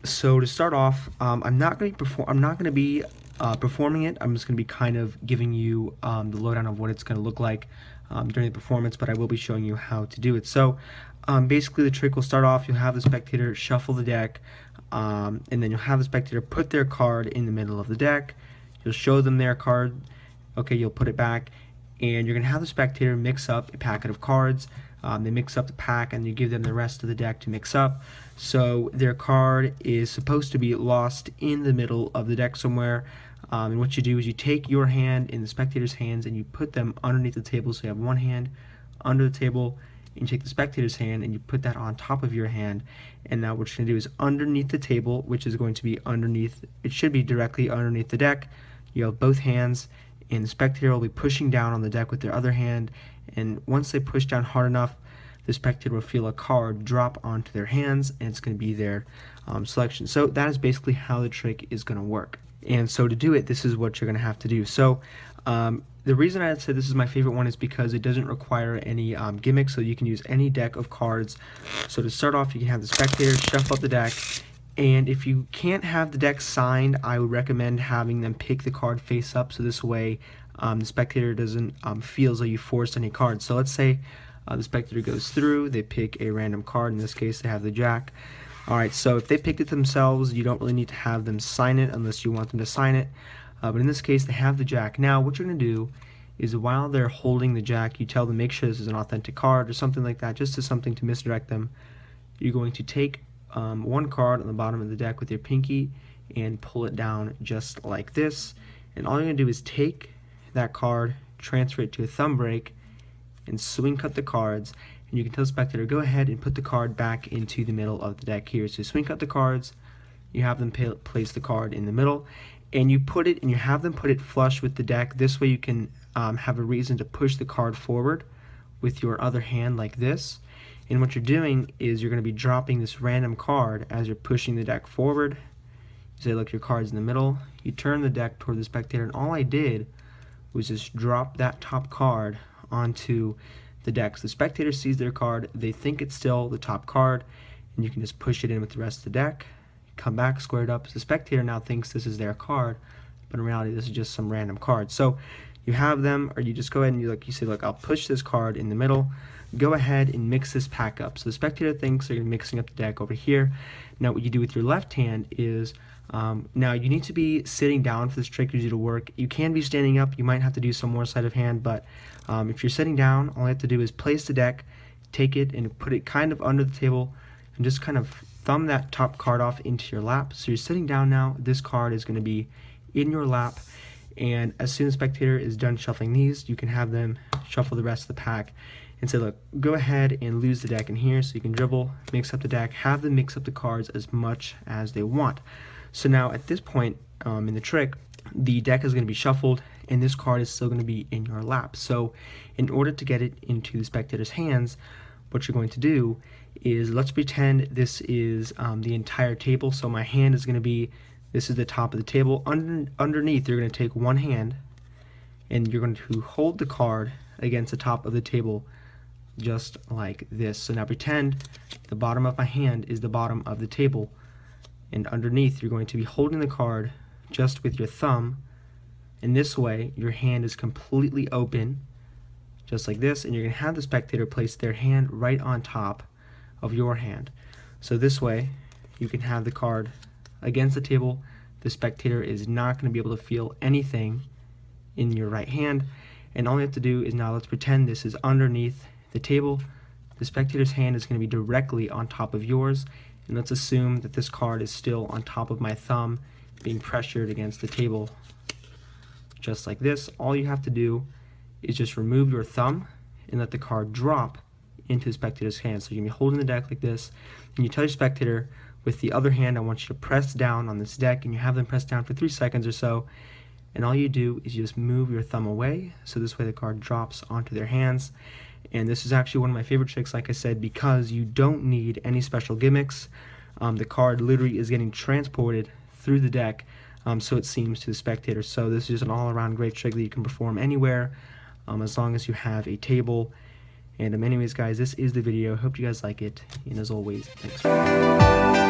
So to start off, I'm not going to be performing it. I'm just going to be kind of giving you the lowdown of what it's going to look like during the performance, but I will be showing you how to do it. So basically the trick will start off, you'll have the spectator shuffle the deck, and then you'll have the spectator put their card in the middle of the deck. You'll show them their card, okay, you'll put it back, and you're going to have the spectator mix up a packet of cards. They mix up the pack and you give them the rest of the deck to mix up. So their card is supposed to be lost in the middle of the deck somewhere. And what you do is you take your hand in the spectator's hands and you put them underneath the table. So you have one hand under the table, and you take the spectator's hand and you put that on top of your hand. And now what you're going to do is underneath the table, which is going to be underneath, it should be directly underneath the deck, you have both hands, and the spectator will be pushing down on the deck with their other hand, and once they push down hard enough, the spectator will feel a card drop onto their hands, and it's going to be their selection. So that is basically how the trick is going to work. And so to do it, this is what you're going to have to do. So the reason I said this is my favorite one is because it doesn't require any gimmicks, so you can use any deck of cards. So to start off, you can have the spectator shuffle up the deck, and if you can't have the deck signed, I would recommend having them pick the card face up, so this way the spectator doesn't feel as though you forced any cards. So let's say the spectator goes through, they pick a random card, in this case they have the jack. Alright, so if they picked it themselves, you don't really need to have them sign it unless you want them to sign it. But in this case, they have the jack. Now, what you're going to do is while they're holding the jack, you tell them make sure this is an authentic card or something like that, just as something to misdirect them. You're going to take one card on the bottom of the deck with your pinky and pull it down just like this. And all you're going to do is take that card, transfer it to a thumb break, and swing cut the cards. And you can tell the spectator, go ahead and put the card back into the middle of the deck here. So swing cut the cards, you have them place the card in the middle, and you put it, and you have them put it flush with the deck. This way you can have a reason to push the card forward with your other hand like this. And what you're doing is you're going to be dropping this random card as you're pushing the deck forward. You say, look, your card's in the middle. You turn the deck toward the spectator, and all I did was just drop that top card onto the deck. So the spectator sees their card, they think it's still the top card, and you can just push it in with the rest of the deck, come back, square it up. So the spectator now thinks this is their card, but in reality this is just some random card. So you have them, or you just go ahead and you say, look, I'll push this card in the middle, go ahead and mix this pack up. So the spectator thinks they're mixing up the deck over here. Now what you do with your left hand is, now you need to be sitting down for this trick usually to work. You can be standing up, you might have to do some more sleight of hand, but if you're sitting down, all you have to do is place the deck, take it and put it kind of under the table, and just kind of thumb that top card off into your lap. So you're sitting down now, this card is going to be in your lap, and as soon as the spectator is done shuffling these, you can have them shuffle the rest of the pack and say, look, go ahead and lose the deck in here. So you can dribble, mix up the deck, have them mix up the cards as much as they want. So now at this point in the trick, the deck is going to be shuffled and this card is still going to be in your lap. So in order to get it into the spectator's hands, what you're going to do is, let's pretend this is the entire table. So my hand is going to be, this is the top of the table. Underneath, you're going to take one hand and you're going to hold the card against the top of the table just like this. So now pretend the bottom of my hand is the bottom of the table, and underneath you're going to be holding the card just with your thumb, and this way your hand is completely open just like this, and you're going to have the spectator place their hand right on top of your hand. So this way you can have the card against the table. The spectator is not going to be able to feel anything in your right hand, and all you have to do is, now let's pretend this is underneath the table. The spectator's hand is going to be directly on top of yours, and let's assume that this card is still on top of my thumb being pressured against the table just like this. All you have to do is just remove your thumb and let the card drop into the spectator's hand. So you're going to be holding the deck like this, and you tell your spectator with the other hand, I want you to press down on this deck, and you have them press down for 3 seconds or so, and all you do is you just move your thumb away, so this way the card drops onto their hands. And this is actually one of my favorite tricks, like I said, because you don't need any special gimmicks. The card literally is getting transported through the deck, so it seems to the spectator. So this is just an all-around great trick that you can perform anywhere, as long as you have a table. And anyways guys, this is the video. Hope you guys like it, and as always, thanks.